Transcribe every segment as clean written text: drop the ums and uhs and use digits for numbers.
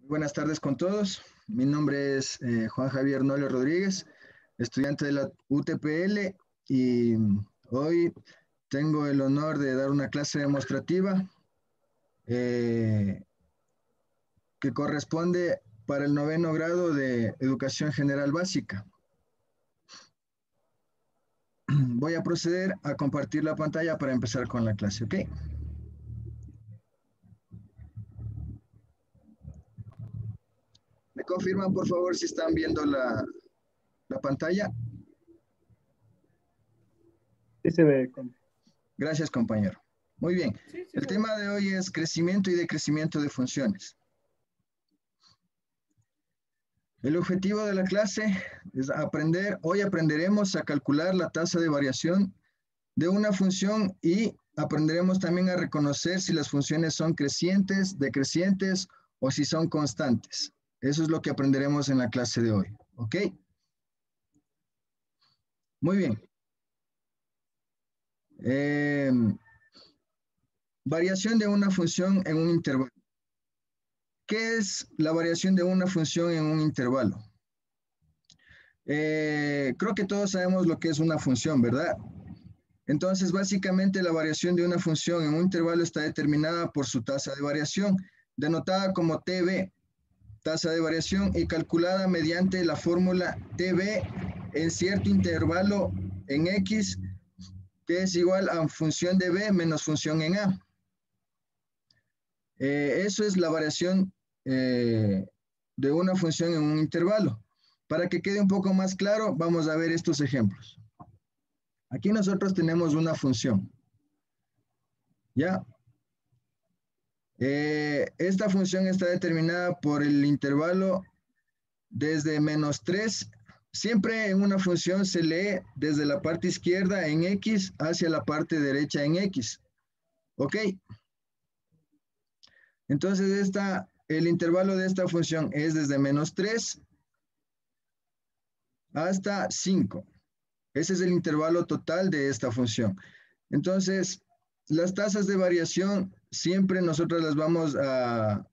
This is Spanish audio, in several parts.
Buenas tardes con todos. Mi nombre es Juan Javier Nole Rodríguez, estudiante de la UTPL, y hoy tengo el honor de dar una clase demostrativa eh, que corresponde para el 9º grado de Educación General Básica. Voy a proceder a compartir la pantalla para empezar con la clase, ¿ok? ¿Me confirman, por favor, si están viendo la pantalla? Sí se ve. Gracias, compañero. Muy bien. Sí El se ve. tema de hoy es crecimiento y decrecimiento de funciones. El objetivo de la clase es aprender, hoy aprenderemos a calcular la tasa de variación de una función y aprenderemos también a reconocer si las funciones son crecientes, decrecientes o si son constantes. Eso es lo que aprenderemos en la clase de hoy, ¿ok? Muy bien. Variación de una función en un intervalo. ¿Qué es la variación de una función en un intervalo? Creo que todos sabemos lo que es una función, ¿verdad? Entonces, básicamente la variación de una función en un intervalo está determinada por su tasa de variación, denotada como TB, tasa de variación, y calculada mediante la fórmula TB en cierto intervalo en X, que es igual a función de B menos función en A. Eso es la variación de una función en un intervalo. Para que quede un poco más claro, vamos a ver estos ejemplos. Aquí nosotros tenemos una función, ¿ya? Esta función está determinada por el intervalo desde -3. Siempre en una función se lee desde la parte izquierda en X hacia la parte derecha en X. ¿Ok? Entonces el intervalo de esta función es desde -3 hasta 5. Ese es el intervalo total de esta función. Entonces, las tasas de variación siempre nosotros las vamos a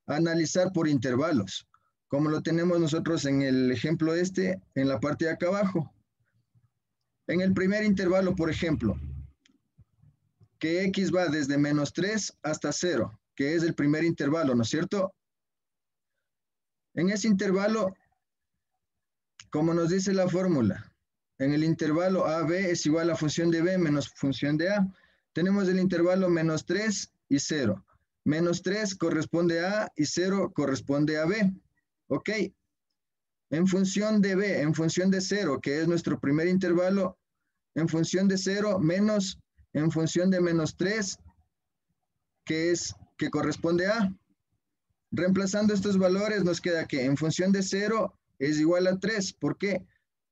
analizar por intervalos, como lo tenemos nosotros en el ejemplo en la parte de acá abajo. En el primer intervalo, por ejemplo, que X va desde -3 hasta 0, que es el primer intervalo, ¿no es cierto? En ese intervalo, como nos dice la fórmula, en el intervalo AB es igual a función de B menos función de A. Tenemos el intervalo -3 y 0. -3 corresponde a A y 0 corresponde a B. ¿Ok? En función de B, en función de 0, que es nuestro primer intervalo, en función de 0 menos en función de -3, que corresponde a A. Reemplazando estos valores nos queda que en función de 0 es igual a 3. ¿Por qué?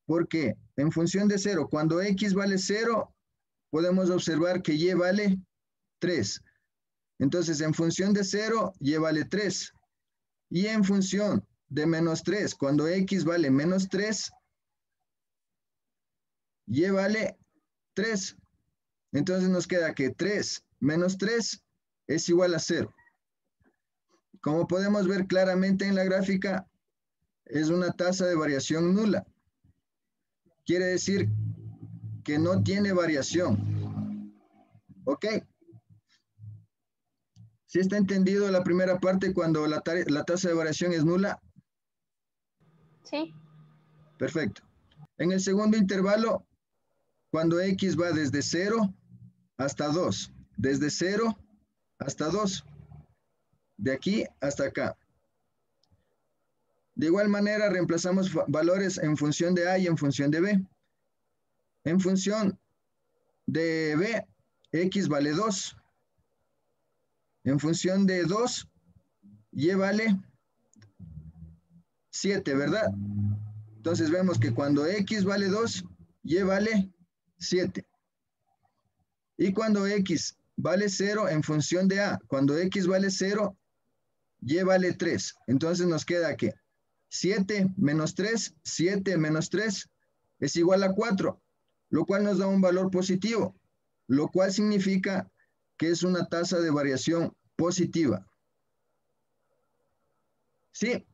Porque en función de 0, cuando X vale 0, podemos observar que Y vale 3. Entonces, en función de 0, Y vale 3. Y en función de -3, cuando X vale -3, Y vale 3. Entonces nos queda que 3 menos 3 es igual a 0. Como podemos ver claramente en la gráfica, es una tasa de variación nula. Quiere decir que no tiene variación. ¿Ok? ¿Sí está entendido la primera parte cuando la tasa de variación es nula? Sí. Perfecto. En el segundo intervalo, cuando X va desde 0 hasta 2, desde 0 hasta 2, de aquí hasta acá. De igual manera, reemplazamos valores en función de A y en función de B. En función de B, X vale 2. En función de 2, Y vale 7, ¿verdad? Entonces vemos que cuando X vale 2, Y vale 7. Y cuando X vale 0 en función de A, cuando X vale 0, Y vale 3. Entonces nos queda que 7 menos 3, 7 menos 3 es igual a 4, lo cual nos da un valor positivo, lo cual significa que es una tasa de variación positiva. ¿Sí?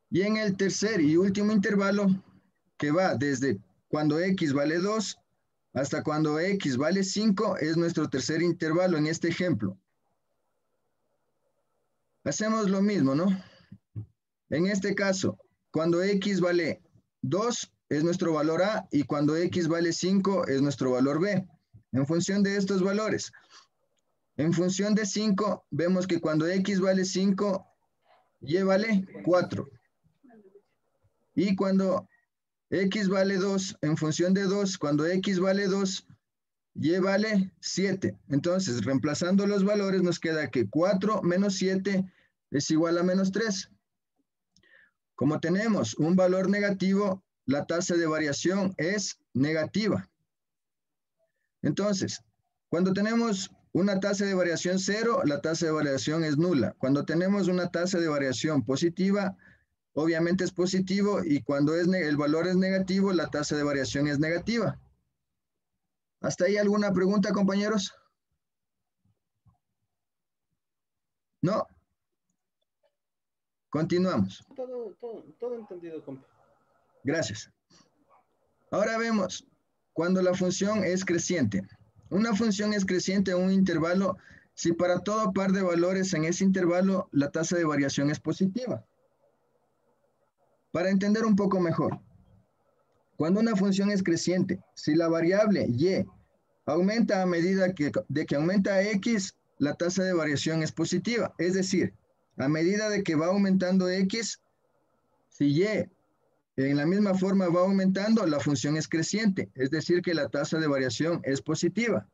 Y en el tercer y último intervalo, que va desde cuando x vale 2 hasta cuando x vale 5, es nuestro tercer intervalo en este ejemplo. Hacemos lo mismo, ¿no? En este caso, cuando x vale 2 es nuestro valor A y cuando x vale 5 es nuestro valor B. En función de estos valores, en función de 5, vemos que cuando x vale 5, y vale 4. Y cuando x vale 2, en función de 2, cuando x vale 2, y vale 7. Entonces, reemplazando los valores, nos queda que 4 menos 7 es igual a menos 3. Como tenemos un valor negativo, la tasa de variación es negativa. Entonces, cuando tenemos una tasa de variación 0, la tasa de variación es nula. Cuando tenemos una tasa de variación positiva, obviamente es positivo, y cuando el valor es negativo, la tasa de variación es negativa. ¿Hasta ahí alguna pregunta, compañeros? ¿No? Continuamos. Todo entendido, compa. Gracias. Ahora vemos cuando la función es creciente. Una función es creciente en un intervalo si para todo par de valores en ese intervalo la tasa de variación es positiva. Para entender un poco mejor, cuando una función es creciente, si la variable y aumenta a medida de que aumenta x, la tasa de variación es positiva. Es decir, a medida de que va aumentando x, si y en la misma forma va aumentando, la función es creciente, es decir, que la tasa de variación es positiva.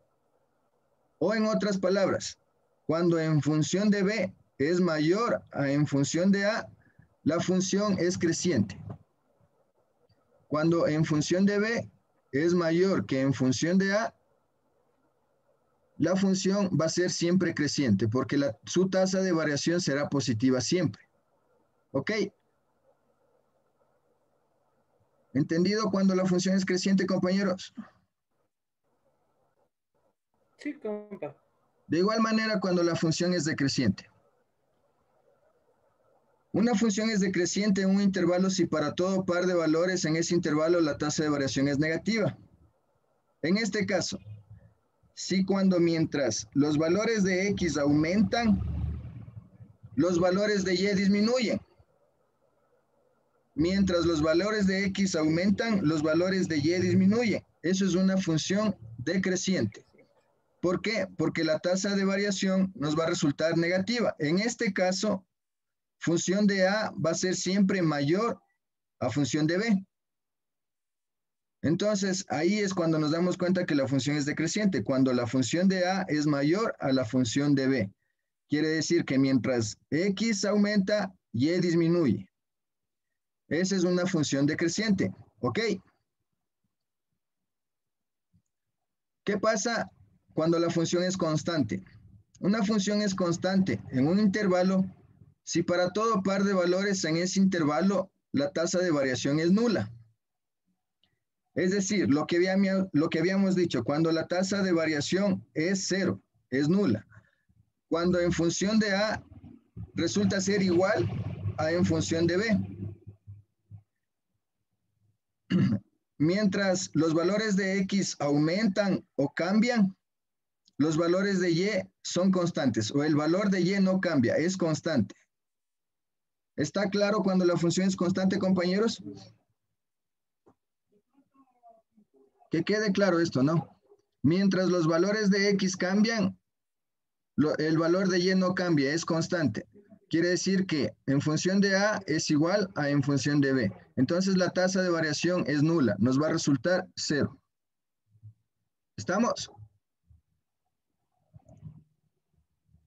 O en otras palabras, cuando en función de b es mayor a en función de a, la función es creciente. Cuando en función de b es mayor que en función de a, la función va a ser siempre creciente, porque su tasa de variación será positiva siempre. ¿Ok? ¿Entendido cuando la función es creciente, compañeros? Sí, compa. De igual manera cuando la función es decreciente. Una función es decreciente en un intervalo si para todo par de valores en ese intervalo la tasa de variación es negativa. En este caso, si mientras los valores de x aumentan, los valores de y disminuyen. Mientras los valores de x aumentan, los valores de y disminuyen. Eso es una función decreciente. ¿Por qué? Porque la tasa de variación nos va a resultar negativa. En este caso, función de a va a ser siempre mayor a función de b. Entonces, ahí es cuando nos damos cuenta que la función es decreciente, cuando la función de a es mayor a la función de b. Quiere decir que mientras x aumenta, y disminuye. Esa es una función decreciente, ¿ok? ¿Qué pasa cuando la función es constante? Una función es constante en un intervalo si para todo par de valores en ese intervalo la tasa de variación es nula. Es decir, lo que habíamos dicho, cuando la tasa de variación es 0, es nula. Cuando en función de a resulta ser igual a en función de b. Mientras los valores de x aumentan o cambian, los valores de y son constantes, o el valor de y no cambia, es constante. ¿Está claro cuando la función es constante, compañeros? Que quede claro esto, ¿no? Mientras los valores de x cambian, el valor de y no cambia, es constante. Quiere decir que en función de a es igual a en función de b. Entonces la tasa de variación es nula, nos va a resultar 0. ¿Estamos?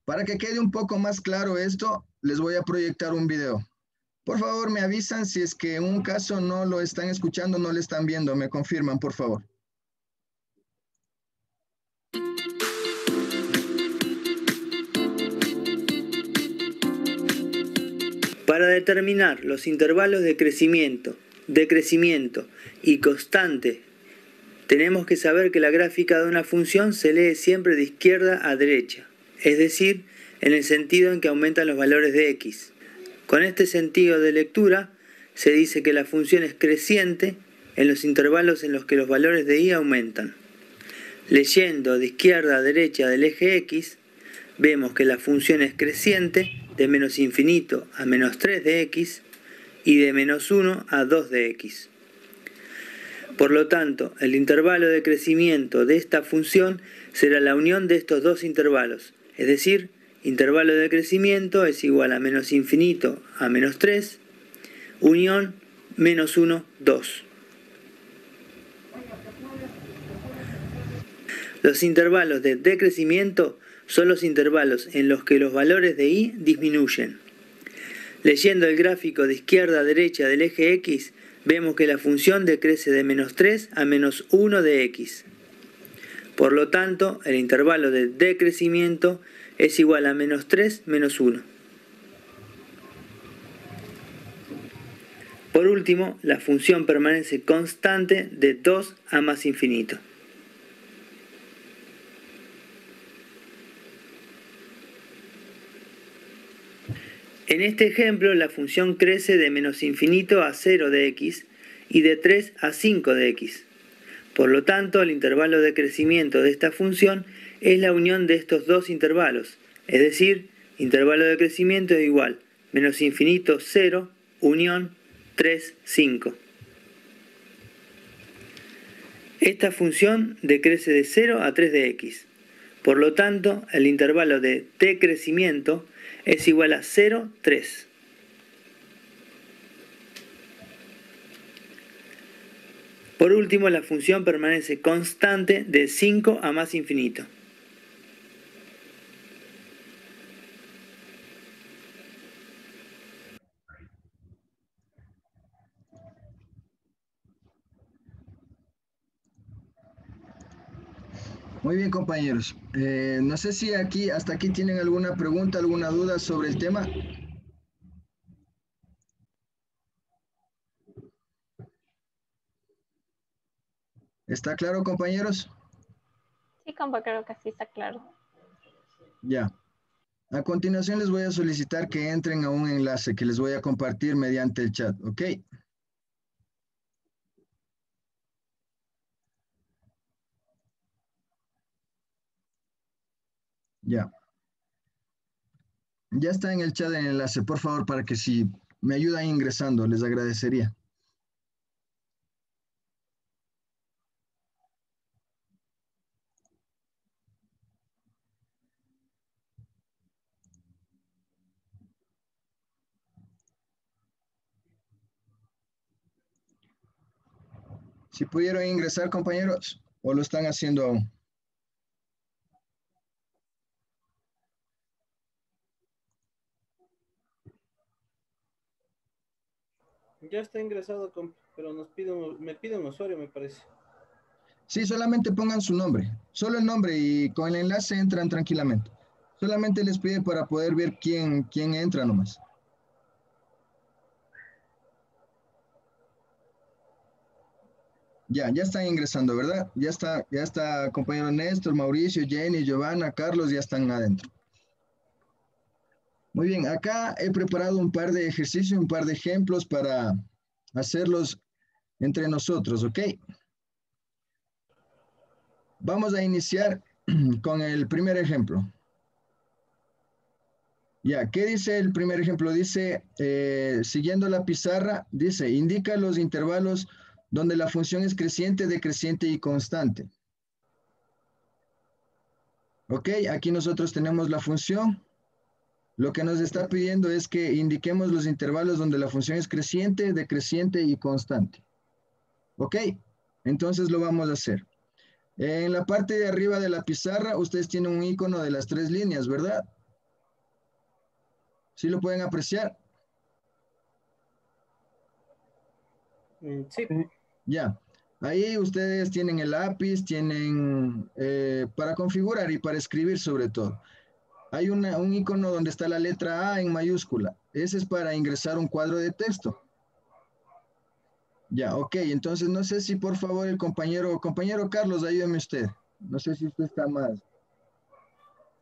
Para que quede un poco más claro esto, les voy a proyectar un video. Por favor, me avisan si es que en un caso no lo están escuchando, no lo están viendo. Me confirman, por favor. Para determinar los intervalos de crecimiento, decrecimiento y constante, tenemos que saber que la gráfica de una función se lee siempre de izquierda a derecha, es decir, en el sentido en que aumentan los valores de x. Con este sentido de lectura, se dice que la función es creciente en los intervalos en los que los valores de y aumentan. Leyendo de izquierda a derecha del eje x, vemos que la función es creciente de menos infinito a menos 3 de x y de menos 1 a 2 de x. Por lo tanto, el intervalo de crecimiento de esta función será la unión de estos dos intervalos, es decir, intervalo de crecimiento es igual a menos infinito a menos 3, unión menos 1, 2. Los intervalos de decrecimiento son los intervalos en los que los valores de y disminuyen. Leyendo el gráfico de izquierda a derecha del eje x, vemos que la función decrece de menos 3 a menos 1 de x. Por lo tanto, el intervalo de decrecimiento es igual a menos 3 menos 1. Por último, la función permanece constante de 2 a más infinito. En este ejemplo, la función crece de menos infinito a 0 de x y de 3 a 5 de x. Por lo tanto, el intervalo de crecimiento de esta función es la unión de estos dos intervalos, es decir, intervalo de crecimiento es igual menos infinito 0, unión 3, 5. Esta función decrece de 0 a 3 de x. Por lo tanto, el intervalo de decrecimiento es igual a 0, 3. Por último, la función permanece constante de 5 a más infinito. Muy bien, compañeros. No sé si hasta aquí tienen alguna pregunta, alguna duda sobre el tema. ¿Está claro, compañeros? Sí, compa, creo que sí está claro. Ya. A continuación les voy a solicitar que entren a un enlace que les voy a compartir mediante el chat, ¿ok? Ya. Ya está en el chat el enlace, por favor, para que si me ayudan ingresando, les agradecería. Si pudieron ingresar, compañeros, o lo están haciendo aún. Ya está ingresado, pero me pide un usuario, me parece. Sí, solamente pongan su nombre, solo el nombre y con el enlace entran tranquilamente. Solamente les pide para poder ver quién entra nomás. Ya están ingresando, ¿verdad? Ya está compañero Néstor, Mauricio, Jenny, Giovanna, Carlos, ya están adentro. Muy bien, acá he preparado un par de ejercicios, un par de ejemplos para hacerlos entre nosotros, ¿ok? Vamos a iniciar con el primer ejemplo. Ya, ¿qué dice el primer ejemplo? Dice, siguiendo la pizarra, dice, indica los intervalos donde la función es creciente, decreciente y constante. Ok, aquí nosotros tenemos la función. Lo que nos está pidiendo es que indiquemos los intervalos donde la función es creciente, decreciente y constante. Ok, entonces lo vamos a hacer. En la parte de arriba de la pizarra, ustedes tienen un icono de las 3 líneas, ¿verdad? ¿Sí lo pueden apreciar? Sí. Ya. Ahí ustedes tienen el lápiz, tienen para configurar y para escribir sobre todo. Hay un icono donde está la letra A en mayúscula. Ese es para ingresar un cuadro de texto. Ya, ok. Entonces no sé si por favor el compañero Carlos, ayúdeme usted. No sé si usted está más.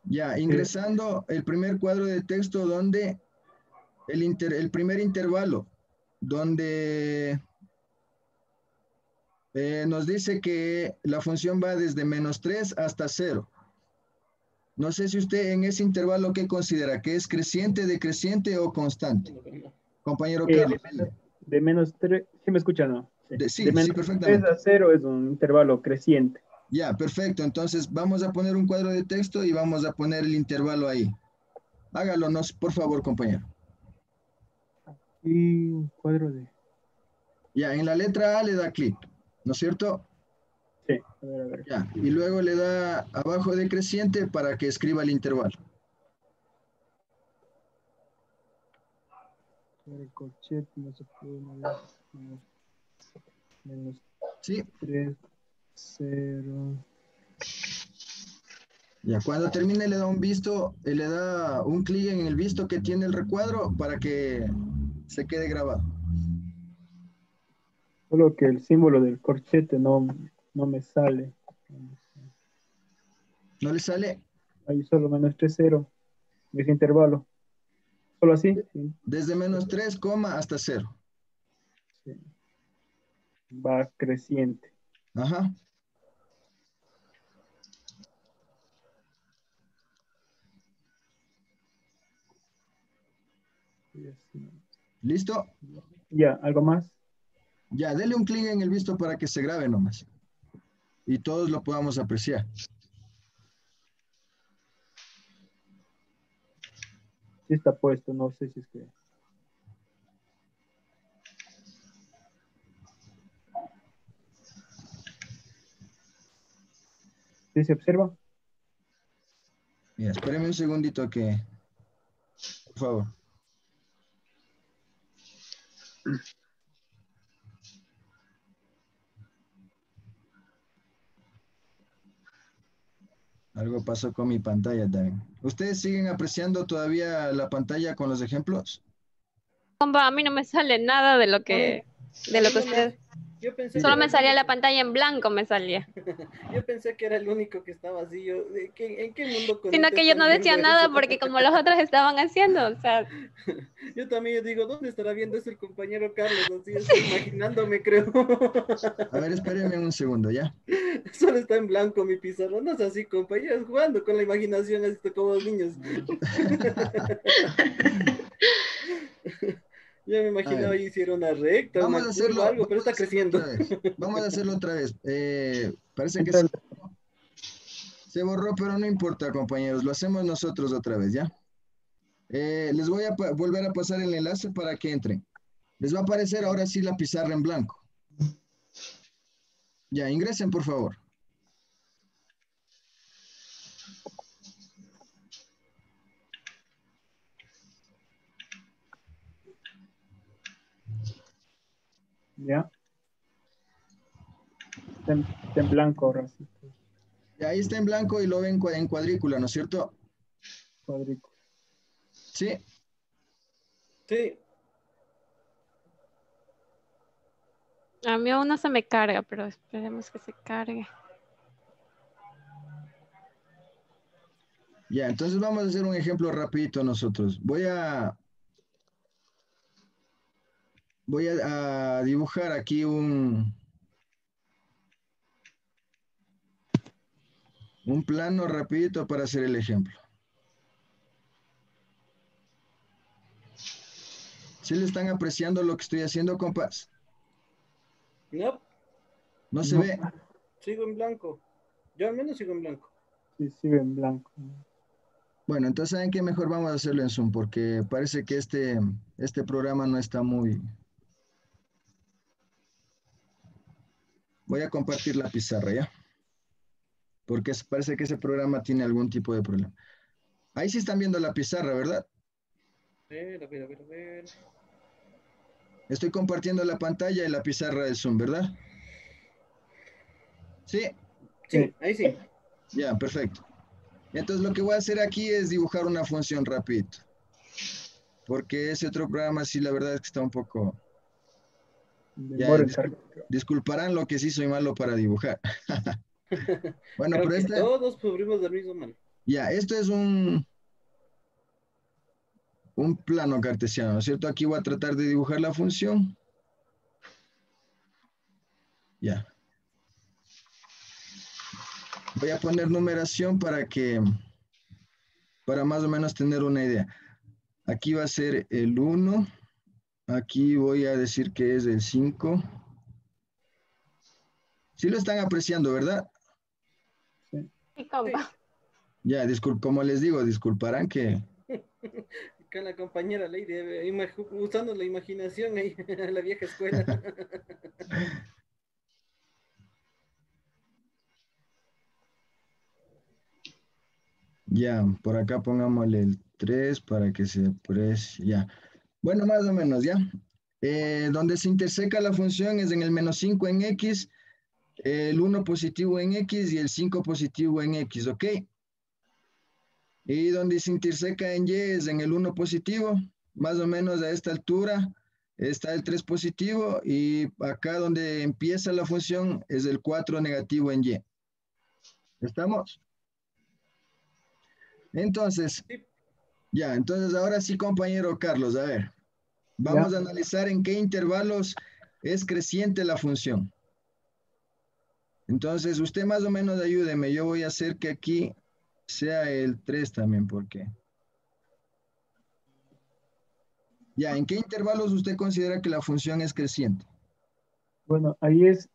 Ya, ingresando el primer cuadro de texto donde el primer intervalo, donde nos dice que la función va desde -3 hasta 0. No sé si usted en ese intervalo, ¿qué considera? ¿Que es creciente, decreciente o constante? Compañero Carlos. De -3, ¿sí me escucha, no? Sí, Sí, de sí, -3 perfectamente. a 0 es un intervalo creciente. Ya, perfecto. Entonces vamos a poner un cuadro de texto y vamos a poner el intervalo ahí. Hágalo, por favor, compañero. Y un cuadro de... Ya, en la letra A le da clic, ¿no es cierto? Sí, a ver, a ver. Ya, y luego le da abajo decreciente para que escriba el intervalo. El corchete no se puede mover. Sí, -3, 0. ya, cuando termine le da un visto, le da un clic en el visto que tiene el recuadro para que se quede grabado. Solo que el símbolo del corchete no me sale. ¿No le sale? Ahí solo -3, 0. Ese intervalo. Solo así. Sí, Desde -3, hasta 0. sí. Va creciente. Ajá. Y así. ¿Listo? Ya, ¿algo más? Ya, dele un clic en el visto para que se grabe nomás. Y todos lo podamos apreciar. Sí está puesto, no sé si es que... ¿Sí se observa? Mira, espéreme un segundito que, por favor. Algo pasó con mi pantalla también. ¿Ustedes siguen apreciando todavía la pantalla con los ejemplos? Compa, a mí no me sale nada de lo A mí, que, a mí no usted. yo pensé que Solo era me el salía la único. pantalla en blanco, me salía. Yo pensé que era el único que estaba así. ¿En qué mundo con Sino que yo no están viendo decía nada eso? porque como los otros estaban haciendo, o sea, Yo también digo, ¿dónde estará viendo eso el compañero Carlos? Así estoy imaginándome, creo. A ver, espérenme un segundo, ¿ya? Solo está en blanco mi pizarra. No es así, compañeros, jugando con la imaginación, así como los niños. Ya me A ver, imaginaba y hiciera una recta, vamos una a curva, hacerlo, algo, pero vamos a está hacerlo creciendo. otra vez. Vamos a hacerlo otra vez. Parece que Entra se borró, pero no importa, compañeros. Lo hacemos nosotros otra vez, ¿ya? Les voy a volver a pasar el enlace para que entren. Les va a aparecer ahora sí la pizarra en blanco. Ya, ingresen, por favor. ya. Está en blanco ahora sí. Y ahí está en blanco y lo ven en cuadrícula, ¿no es cierto? Cuadrícula. Sí. Sí, a mí aún no se me carga, pero esperemos que se cargue. Ya, entonces vamos a hacer un ejemplo rapidito nosotros. Voy a dibujar aquí un plano rapidito para hacer el ejemplo. ¿Sí le están apreciando lo que estoy haciendo, compas? no, ¿No se No, ve? sigo en blanco. Yo al menos sigo en blanco. sí, sigue en blanco. Bueno, entonces ¿saben qué? Mejor vamos a hacerlo en Zoom porque parece que este programa no está muy... Voy a compartir la pizarra, ¿ya? Porque parece que ese programa tiene algún tipo de problema. Ahí sí están viendo la pizarra, ¿verdad? A ver. Estoy compartiendo la pantalla y la pizarra de Zoom, ¿verdad? Sí, Sí, ahí sí. ya, perfecto. Entonces lo que voy a hacer aquí es dibujar una función rapidito. Porque ese otro programa sí, la verdad es que está un poco... Ya, Demora en cargar. disculparán lo que sí soy malo para dibujar. Bueno, Creo pero que este, todos sufrimos del mismo mal. ya, esto es un plano cartesiano, ¿no es cierto? Aquí voy a tratar de dibujar la función. Ya. Voy a poner numeración para más o menos tener una idea. Aquí va a ser el 1. Aquí voy a decir que es el 5. Sí lo están apreciando, ¿verdad? Sí, compa. Ya, como les digo, disculparán que... Con la compañera Lady, usando la imaginación ahí, la vieja escuela. Ya, por acá pongámosle el 3 para que se aprecie. Ya. Bueno, más o menos, ¿ya? Donde se interseca la función es en el -5 en X, el 1 positivo en X y el 5 positivo en X, ¿ok? Y donde se interseca en Y es en el 1 positivo, más o menos a esta altura está el 3 positivo y acá donde empieza la función es el 4 negativo en Y. ¿Estamos? Entonces, Sí, ya, entonces ahora sí, compañero Carlos, a ver, vamos Ya. a analizar en qué intervalos es creciente la función. Entonces, usted más o menos ayúdeme, yo voy a hacer que aquí sea el 3 también, porque... Ya, ¿en qué intervalos usted considera que la función es creciente? Bueno, ahí es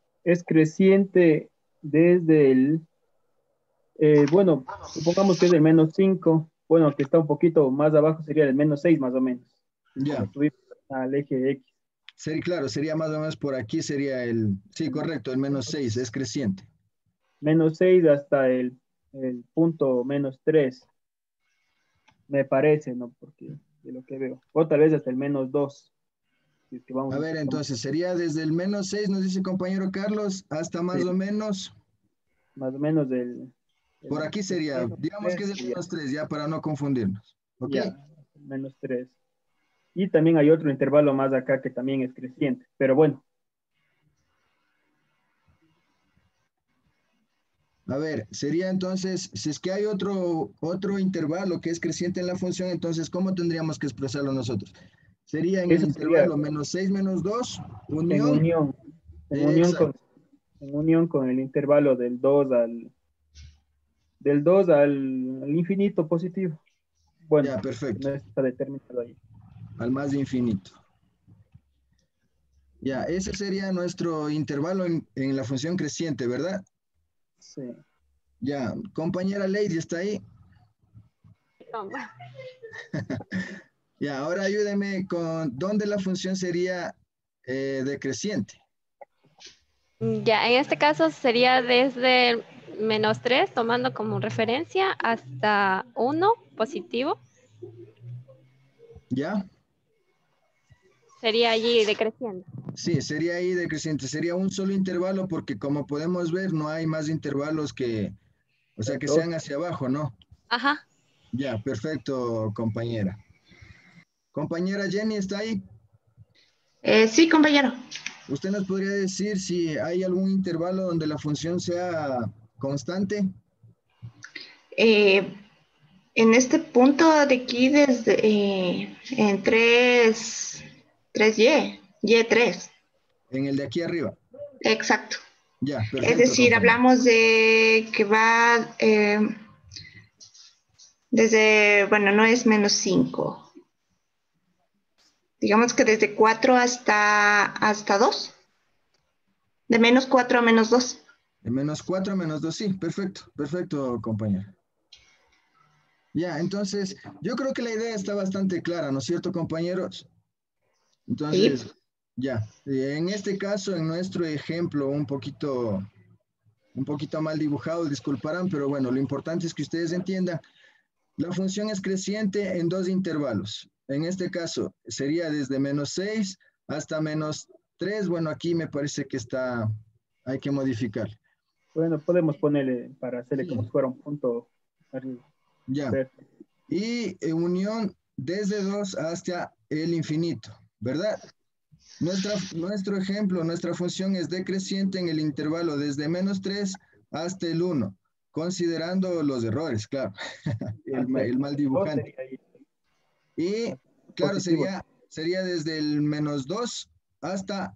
creciente desde bueno, supongamos que es el -5. Bueno, que está un poquito más abajo sería el -6 más o menos. Como Ya, subir al eje X. claro, sería más o menos por aquí, sería el... Sí, correcto, el -6, es creciente. -6 hasta el punto -3, me parece, ¿no? Porque de lo que veo. O tal vez hasta el -2. Si es que vamos A un ver, poquito entonces sería desde el -6, nos dice compañero Carlos, hasta más o menos, más o menos por aquí sería, digamos que es el ya, -3, ya para no confundirnos. ¿Ok? ya, -3. Y también hay otro intervalo más acá que también es creciente. Pero bueno, A ver, sería entonces, si es que hay otro intervalo que es creciente en la función, entonces, ¿cómo tendríamos que expresarlo nosotros? Sería en el eso sería intervalo -6, -2, en unión. unión, en unión con, Exacto. en unión con el intervalo del 2 al infinito positivo. Bueno, Ya, que no perfecto. está determinado ahí. Al más de infinito. Ya, ese sería nuestro intervalo en la función creciente, ¿verdad? Sí. Ya, compañera Lady, ¿está ahí? Compa. Ya, ahora ayúdeme con dónde la función sería decreciente. Ya, en este caso sería desde el -3, tomando como referencia, hasta 1 positivo. ¿Ya? Sería allí decreciendo. Sí, sería ahí decreciente. Sería un solo intervalo porque como podemos ver, no hay más intervalos o sea, que Dos. sean hacia abajo, ¿no? Ajá. Ya, perfecto, compañera. Compañera Jenny, ¿está ahí? Sí, compañero. ¿Usted nos podría decir si hay algún intervalo donde la función sea constante? Eh, en este punto de aquí, desde en 3Y, Y3, En el de aquí arriba. exacto. Ya, Es perfecto, decir, compañero. hablamos de que va desde, bueno, no es -5. Digamos que desde 4 hasta 2. De -4 a -2. De -4 a -2, sí, perfecto, perfecto, compañero. Ya, entonces, yo creo que la idea está bastante clara, ¿no es cierto, compañeros? Sí. Entonces, ya, en este caso, en nuestro ejemplo, un poquito mal dibujado, disculparán, pero bueno, lo importante es que ustedes entiendan, la función es creciente en dos intervalos. En este caso, sería desde -6 hasta -3. Bueno, aquí me parece que hay que modificar. Bueno, podemos ponerle para hacerle como Sí, si fuera un punto arriba. ya. Ver. Y unión desde 2 hasta el infinito, ¿verdad? Nuestro ejemplo, nuestra función es decreciente en el intervalo desde -3 hasta el 1, considerando los errores, claro, el mal Dos dibujante. sería ahí. Y Claro, Positivo. sería desde el -2 hasta,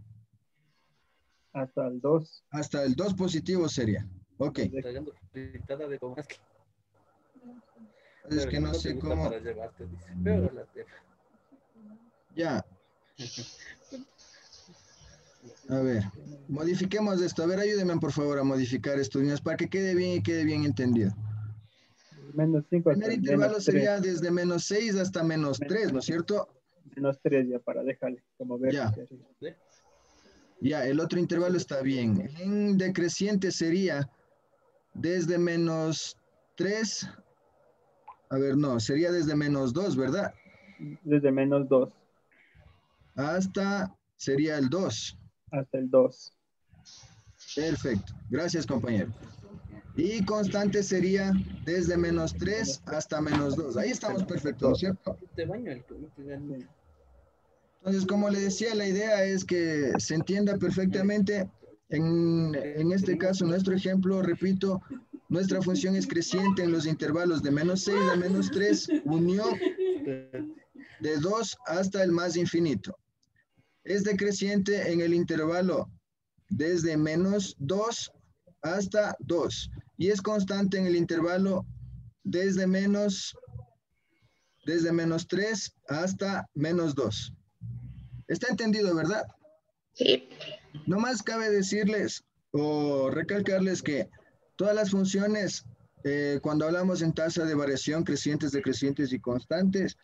Hasta el 2. hasta el 2 positivo sería. Ok. Tragando fritada de gomas. Es que no te sé gusta cómo. para llevarte, dice. Pero la teja. Ya. A ver, modifiquemos esto. A ver, ayúdenme por favor a modificar estos niños para que quede bien y quede bien entendido. Menos 5 El hasta primer el intervalo -3. sería desde -6 hasta -3, ¿no es cierto? -3 ya para dejarle como ver. Ya. Ya, el otro intervalo está bien. En decreciente sería desde -3. A ver, no, sería desde -2, ¿verdad? Desde -2 Hasta, sería el 2. hasta el 2. Perfecto. Gracias, compañero. Y constante sería desde -3 hasta -2. Ahí estamos perfectos, ¿no es cierto? Te baño el Sí. Entonces, como le decía, la idea es que se entienda perfectamente. En este caso, nuestro ejemplo, repito, nuestra función es creciente en los intervalos de -6 a -3, unión de 2 hasta el más infinito. Es decreciente en el intervalo desde -2 hasta 2 y es constante en el intervalo desde -3 hasta -2. ¿Está entendido, verdad? Sí. No más cabe decirles o recalcarles que todas las funciones, cuando hablamos en tasa de variación, crecientes, decrecientes y constantes,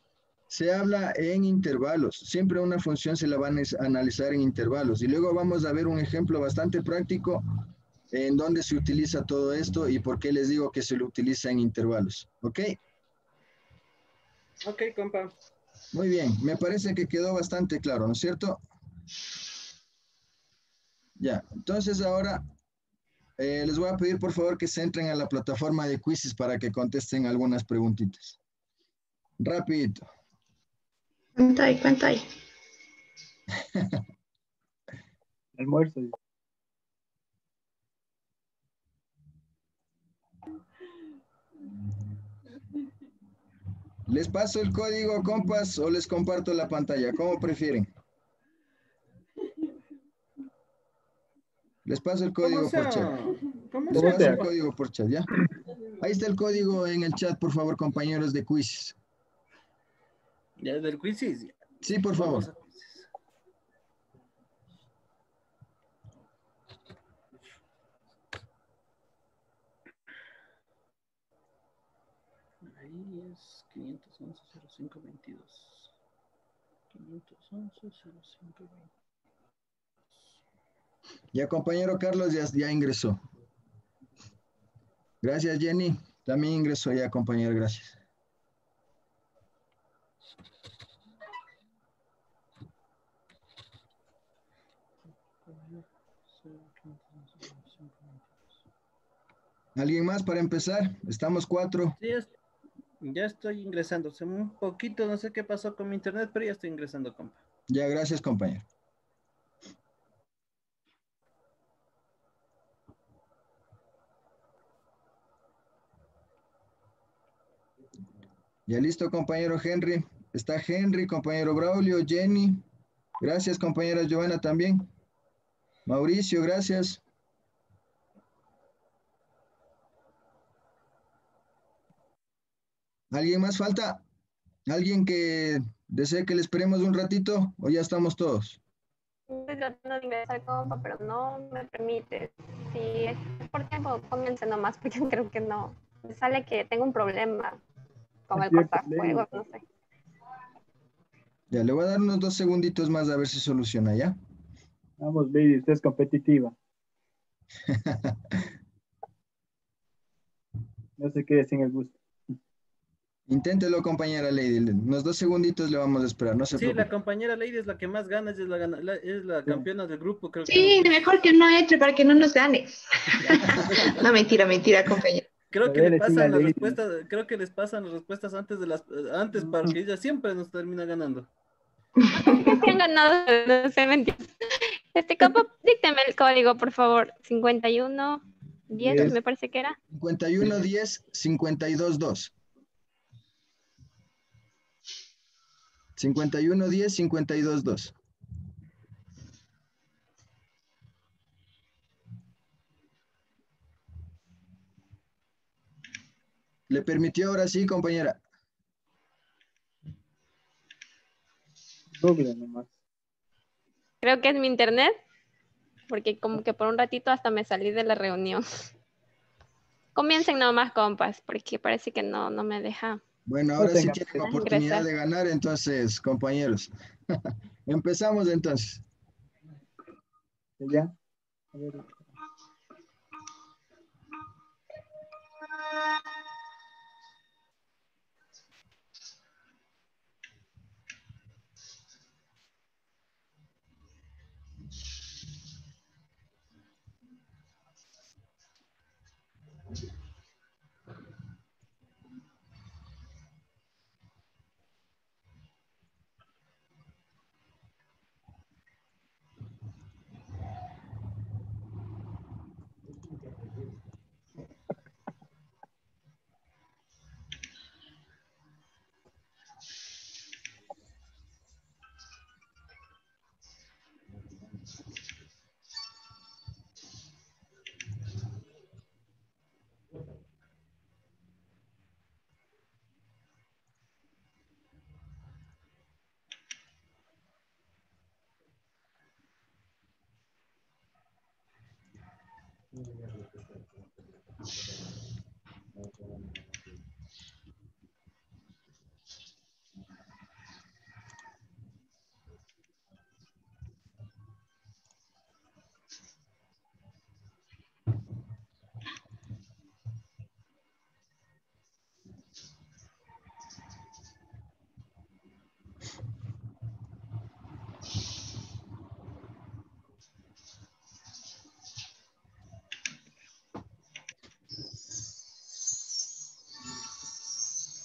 se habla en intervalos. Siempre una función se la van a analizar en intervalos. Y luego vamos a ver un ejemplo bastante práctico en donde se utiliza todo esto y por qué les digo que se lo utiliza en intervalos. ¿Ok? Ok, compa. Muy bien. Me parece que quedó bastante claro, ¿no es cierto? Ya. Entonces ahora les voy a pedir por favor que se entren a la plataforma de quizzes para que contesten algunas preguntitas. Rapidito. ¿Cuánto hay? Almuerzo. ¿Les paso el código, compas, o les comparto la pantalla? ¿Cómo prefieren? Les paso el ¿Cómo código por chat. sea? ¿Cómo Les ¿Cómo sea, paso el sea? compa? código por chat, ¿ya? Ahí está el código en el chat, por favor, compañeros de quizzes. Ya del quizzes. Sí, por Vamos favor. a quizzes. Ahí es 511-0522. 511-0522. Ya, compañero Carlos, ya ingresó. Gracias, Jenny. También ingresó ya, compañero, gracias. ¿Alguien más para empezar? Estamos 4. Sí, ya estoy ingresando. Hace un poquito, no sé qué pasó con mi internet, pero ya estoy ingresando, compa. Ya, gracias, compañero. Ya listo, compañero Henry. Está Henry, compañero Braulio, Jenny. Gracias, compañera Giovanna también. Mauricio, gracias. ¿Alguien más falta? ¿Alguien que desee que le esperemos un ratito o ya estamos todos? Estoy tratando de ingresar compa, pero no me permite. Si es por tiempo, pónganse nomás, porque creo que no. Me sale que tengo un problema con Es el cierto, Lady. cortafuegos, no sé. Ya, le voy a dar unos 2 segunditos más a ver si soluciona, ¿ya? Vamos, Lady, usted es competitiva. No se quede sin el gusto. Inténtelo, compañera Lady. Unos 2 segunditos le vamos a esperar, no se Sí, la preocupe. compañera Lady es la que más gana, es la Sí. campeona del grupo, creo que. Sí, mejor que no entre para que no nos ganes. No, mentira, compañero. Creo A que le ver, es una pasan las Lady. respuestas, creo que les pasan las respuestas antes para que ella siempre nos termina ganando. Es que han ganado, no sé, mentira. Compa, díctame el código, por favor. 51, 10, me parece que era. 51 10 52 2. 5110, 52.2. ¿Le permitió ahora sí, compañera? Google nomás. Creo que es mi internet, porque como que por un ratito hasta me salí de la reunión. Comiencen nomás, compas, porque parece que no me deja Bueno, No ahora sí tengan tienen prisa. oportunidad ingresar. de ganar, entonces, compañeros. Empezamos entonces. Ya. A ver.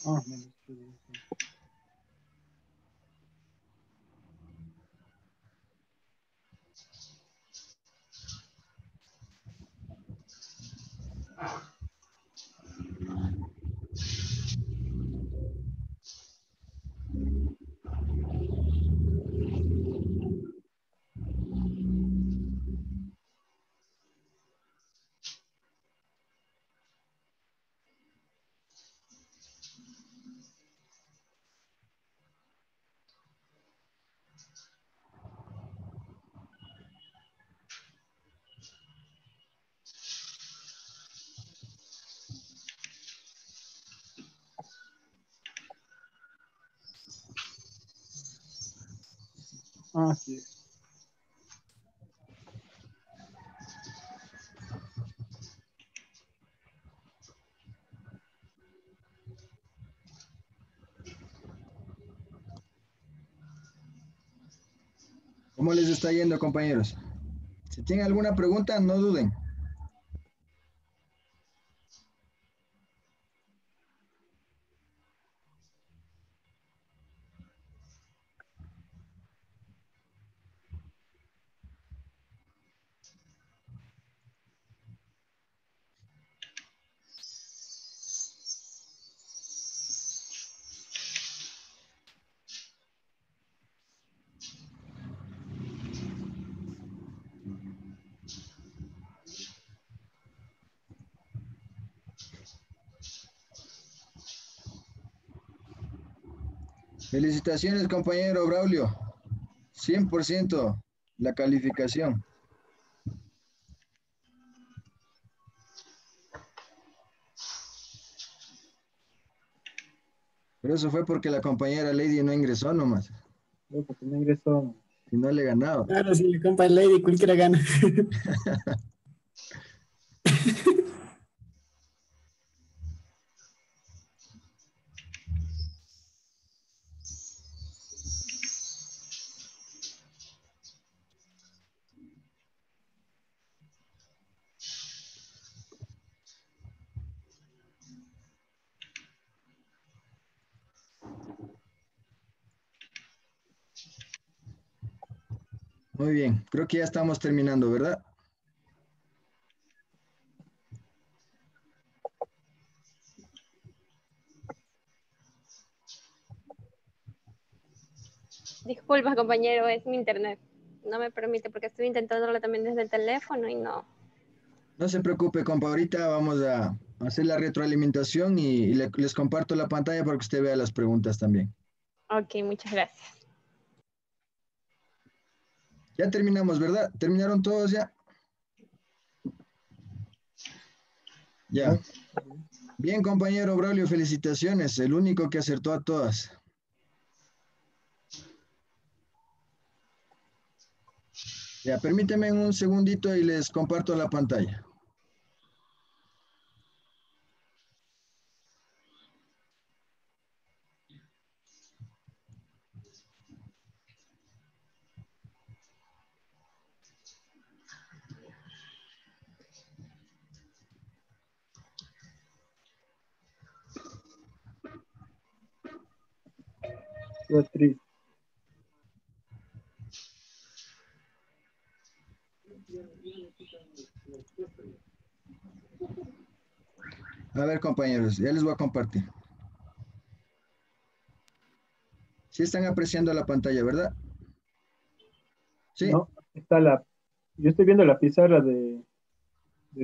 Ah, menos 15. Ah, sí. ¿Cómo les está yendo, compañeros? Si tienen alguna pregunta, no duden. Felicitaciones, compañero Braulio. 100% la calificación. Pero eso fue porque la compañera Lady no ingresó nomás. Creo que no ingresó. Y no le ganaba. Claro, si le compa el Lady, cualquiera gana. Muy bien, creo que ya estamos terminando, ¿verdad? Disculpa, compañero, es mi internet. No me permite porque estoy intentándolo también desde el teléfono y no. No se preocupe, compa. Ahorita vamos a hacer la retroalimentación y les comparto la pantalla para que usted vea las preguntas también. Ok, muchas gracias. Ya terminamos, ¿verdad? ¿Terminaron todos ya? Ya. Bien, compañero Braulio, felicitaciones. El único que acertó a todas. Ya, permíteme un segundito y les comparto la pantalla. Beatriz. A ver, compañeros, ya les voy a compartir. Sí están apreciando la pantalla, ¿verdad? Sí. No, yo estoy viendo la pizarra de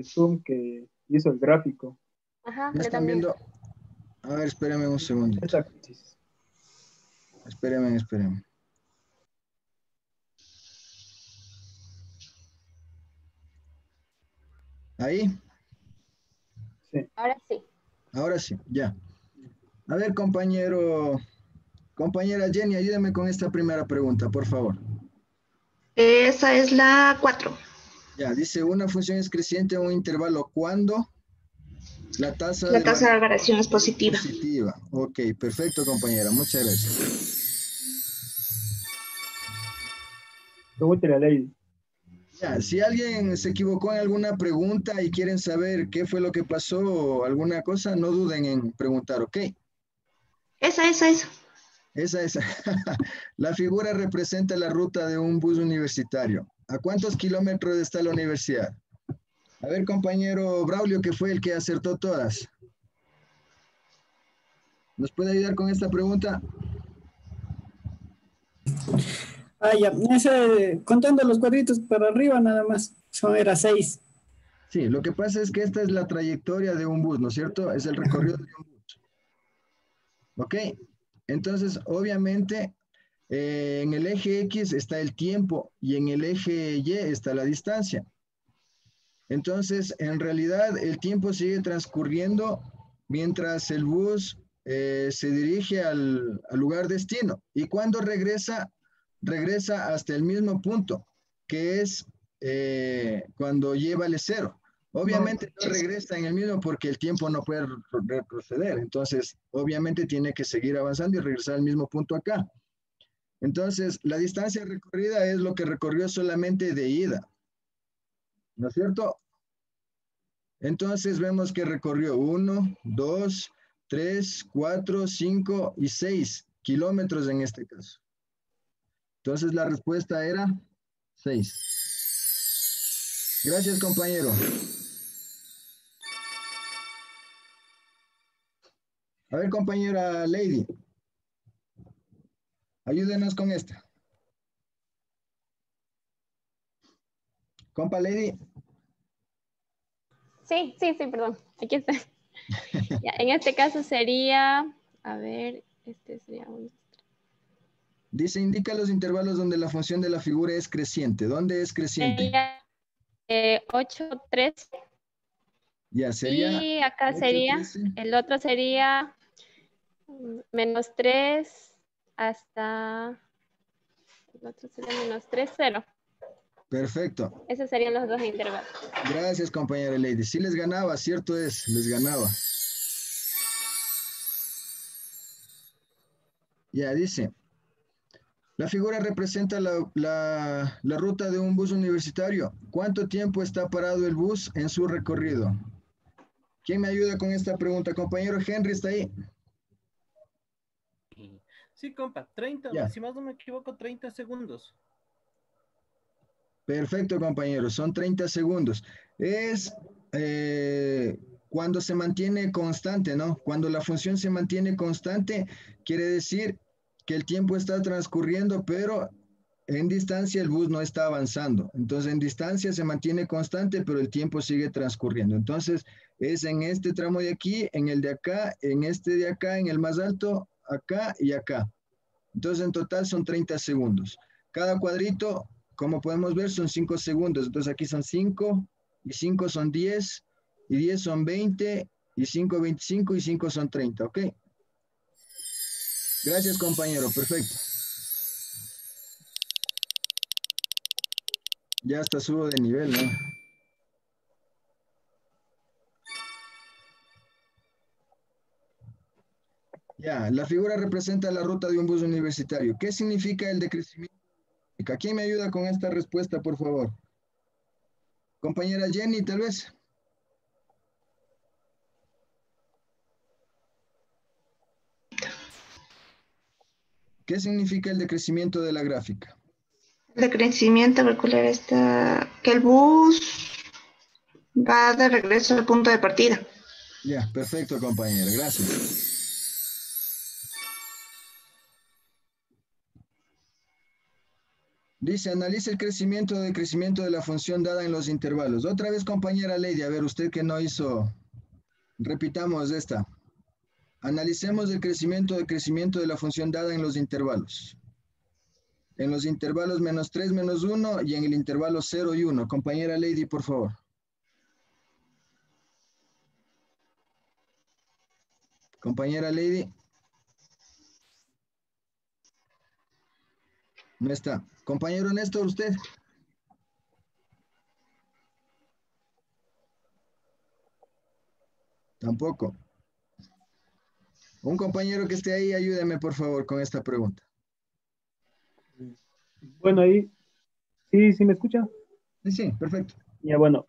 Zoom que hizo el gráfico. Ajá, ¿Me yo están también. viendo? A ver, espérenme un segundito. Esa crisis. Espérenme. Ahí, Sí. Ahora sí. ahora sí, ya. A ver, compañera Jenny, ayúdame con esta primera pregunta, por favor. Esa es la 4. Ya, dice, una función es creciente en un intervalo cuando la tasa La de tasa de variación variación es es positiva. positiva. Ok, perfecto, compañera, muchas gracias. Pregúntale a Lady. Ya, si alguien se equivocó en alguna pregunta y quieren saber qué fue lo que pasó o alguna cosa, no duden en preguntar, ¿ok? Esa. Esa. La figura representa la ruta de un bus universitario. ¿A cuántos kilómetros está la universidad? A ver, compañero Braulio, que fue el que acertó todas. ¿Nos puede ayudar con esta pregunta? Ah, ya. Contando los cuadritos para arriba nada más. Era 6. Sí, lo que pasa es que esta es la trayectoria de un bus, ¿no es cierto? Es el recorrido de un bus. ¿Ok? Entonces, obviamente, en el eje X está el tiempo y en el eje Y está la distancia. Entonces, en realidad, el tiempo sigue transcurriendo mientras el bus se dirige al lugar destino. Y cuando regresa, regresa hasta el mismo punto, que es cuando lleva el cero. Obviamente no regresa en el mismo porque el tiempo no puede retroceder. Entonces, obviamente tiene que seguir avanzando y regresar al mismo punto acá. Entonces, la distancia recorrida es lo que recorrió solamente de ida. ¿No es cierto? Entonces vemos que recorrió 1, 2, 3, 4, 5 y 6 kilómetros en este caso. Entonces la respuesta era 6. Gracias, compañero. A ver, compañera Lady, ayúdenos con esta. Compa Lady. Sí, perdón. Aquí está. Ya, en este caso sería, a ver, este sería un... Dice, indica los intervalos donde la función de la figura es creciente. ¿Dónde es creciente? Sería 8, 13. Ya, sería Y acá 8, sería, 13. el otro sería menos 3 hasta, el otro sería menos 3, 0. Perfecto. Esos serían los dos intervalos. Gracias, compañera Lady. Sí les ganaba, cierto es, les ganaba. Ya, dice, la figura representa la ruta de un bus universitario. ¿Cuánto tiempo está parado el bus en su recorrido? ¿Quién me ayuda con esta pregunta? Compañero Henry, ¿está ahí? Sí, compa, 30, Ya. si más no me equivoco, 30 segundos. Perfecto, compañero, son 30 segundos. Es cuando se mantiene constante, ¿no? Cuando la función se mantiene constante, quiere decir que el tiempo está transcurriendo, pero en distancia el bus no está avanzando. Entonces, en distancia se mantiene constante, pero el tiempo sigue transcurriendo. Entonces, es en este tramo de aquí, en el de acá, en este de acá, en el más alto, acá y acá. Entonces, en total son 30 segundos. Cada cuadrito, como podemos ver, son 5 segundos. Entonces, aquí son 5, y 5 son 10, y 10 son 20, y 5, 25, y 5 son 30, ¿ok? Gracias, compañero. Perfecto. Ya hasta subo de nivel, ¿no? Ya, la figura representa la ruta de un bus universitario. ¿Qué significa el decrecimiento? ¿Quién me ayuda con esta respuesta, por favor? Compañera Jenny, tal vez. ¿Qué significa el decrecimiento de la gráfica? De crecimiento circular está que el bus va de regreso al punto de partida. Ya, perfecto, compañera. Gracias. Dice, analiza el crecimiento o decrecimiento de la función dada en los intervalos. Otra vez, compañera Lady, a ver, usted que no hizo, repitamos esta. Analicemos el crecimiento o decrecimiento de la función dada en los intervalos. En los intervalos -3, -1 y en el intervalo 0 y 1. Compañera Lady, por favor. Compañera Lady. No está. Compañero Néstor, ¿usted? Tampoco. Un compañero que esté ahí, ayúdeme por favor con esta pregunta. Bueno, ahí, sí me escucha. Sí, perfecto. Ya, bueno,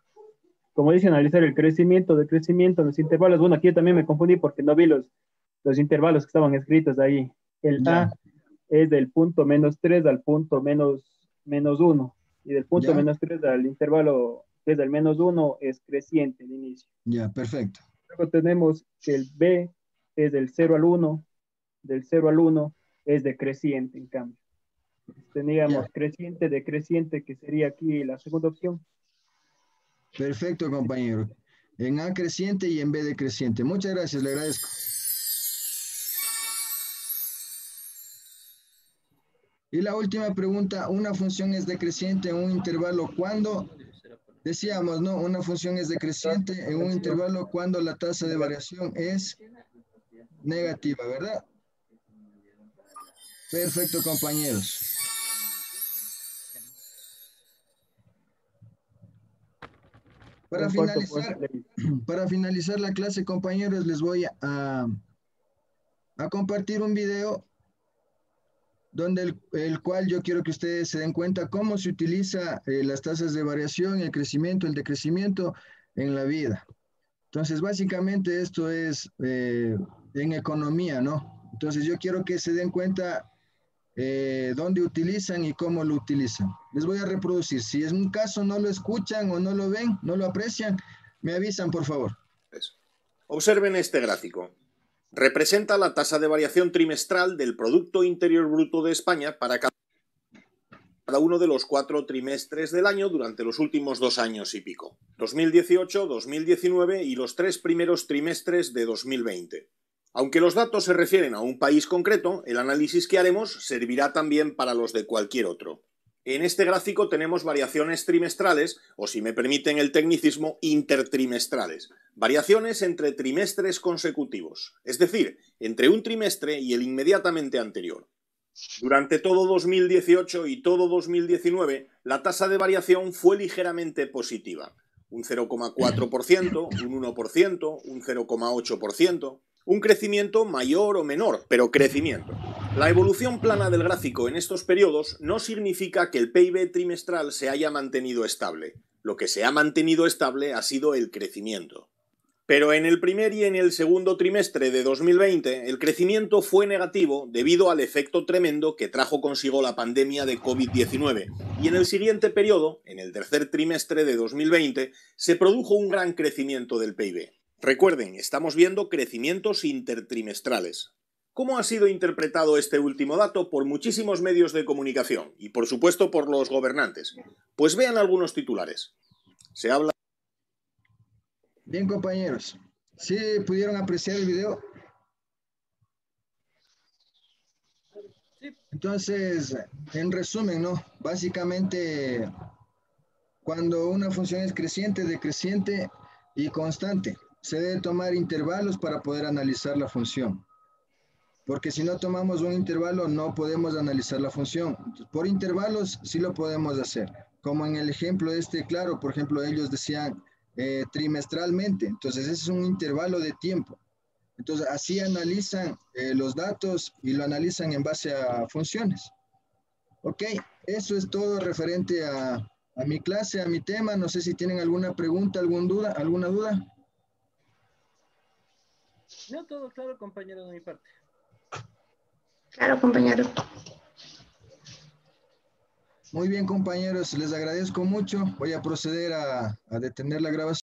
como dice, analizar el crecimiento, decrecimiento, los intervalos. Bueno, aquí yo también me confundí porque no vi los intervalos que estaban escritos ahí. El Ya. A es del punto -3 al punto -1. Y del punto Ya. -3 al intervalo que es del -1 es creciente el inicio. Ya, perfecto. Luego tenemos que el B es del 0 al 1, del 0 al 1 es decreciente, en cambio. Teníamos Ya. creciente, decreciente, que sería aquí la segunda opción. Perfecto, compañero. En A creciente y en B decreciente. Muchas gracias, le agradezco. Y la última pregunta, una función es decreciente en un intervalo cuando, decíamos, ¿no? Una función es decreciente en un intervalo cuando la tasa de variación es negativa, ¿verdad? Perfecto, compañeros. Para finalizar la clase, compañeros, les voy a compartir un video donde el cual yo quiero que ustedes se den cuenta cómo se utiliza las tasas de variación, el crecimiento, el decrecimiento en la vida. Entonces, básicamente esto es en economía, ¿no? Entonces, yo quiero que se den cuenta dónde utilizan y cómo lo utilizan. Les voy a reproducir. Si en un caso no lo escuchan o no lo ven, no lo aprecian, me avisan, por favor. Observen este gráfico. Representa la tasa de variación trimestral del Producto Interior Bruto de España para cada uno de los 4 trimestres del año durante los últimos 2 años y pico. 2018, 2019 y los 3 primeros trimestres de 2020. Aunque los datos se refieren a un país concreto, el análisis que haremos servirá también para los de cualquier otro. En este gráfico tenemos variaciones trimestrales, o si me permiten el tecnicismo, intertrimestrales. Variaciones entre trimestres consecutivos, es decir, entre un trimestre y el inmediatamente anterior. Durante todo 2018 y todo 2019, la tasa de variación fue ligeramente positiva. Un 0,4%, un 1%, un 0,8%... Un crecimiento mayor o menor, pero crecimiento. La evolución plana del gráfico en estos periodos no significa que el PIB trimestral se haya mantenido estable. Lo que se ha mantenido estable ha sido el crecimiento. Pero en el primer y en el segundo trimestre de 2020, el crecimiento fue negativo debido al efecto tremendo que trajo consigo la pandemia de COVID-19. Y en el siguiente periodo, en el tercer trimestre de 2020, se produjo un gran crecimiento del PIB. Recuerden, estamos viendo crecimientos intertrimestrales. ¿Cómo ha sido interpretado este último dato por muchísimos medios de comunicación y, por supuesto, por los gobernantes? Pues vean algunos titulares. Se habla... Bien, compañeros. ¿Sí pudieron apreciar el video? Entonces, en resumen, ¿no? Básicamente, cuando una función es creciente, decreciente y constante, se debe tomar intervalos para poder analizar la función. Porque si no tomamos un intervalo, no podemos analizar la función. Por intervalos sí lo podemos hacer. Como en el ejemplo claro, por ejemplo, ellos decían trimestralmente. Entonces, ese es un intervalo de tiempo. Entonces, así analizan los datos y lo analizan en base a funciones. Ok, eso es todo referente a mi clase, a mi tema. No sé si tienen alguna pregunta, alguna duda. No, todo claro, compañero, de mi parte. Claro, compañero. Muy bien, compañeros, les agradezco mucho. Voy a proceder a detener la grabación.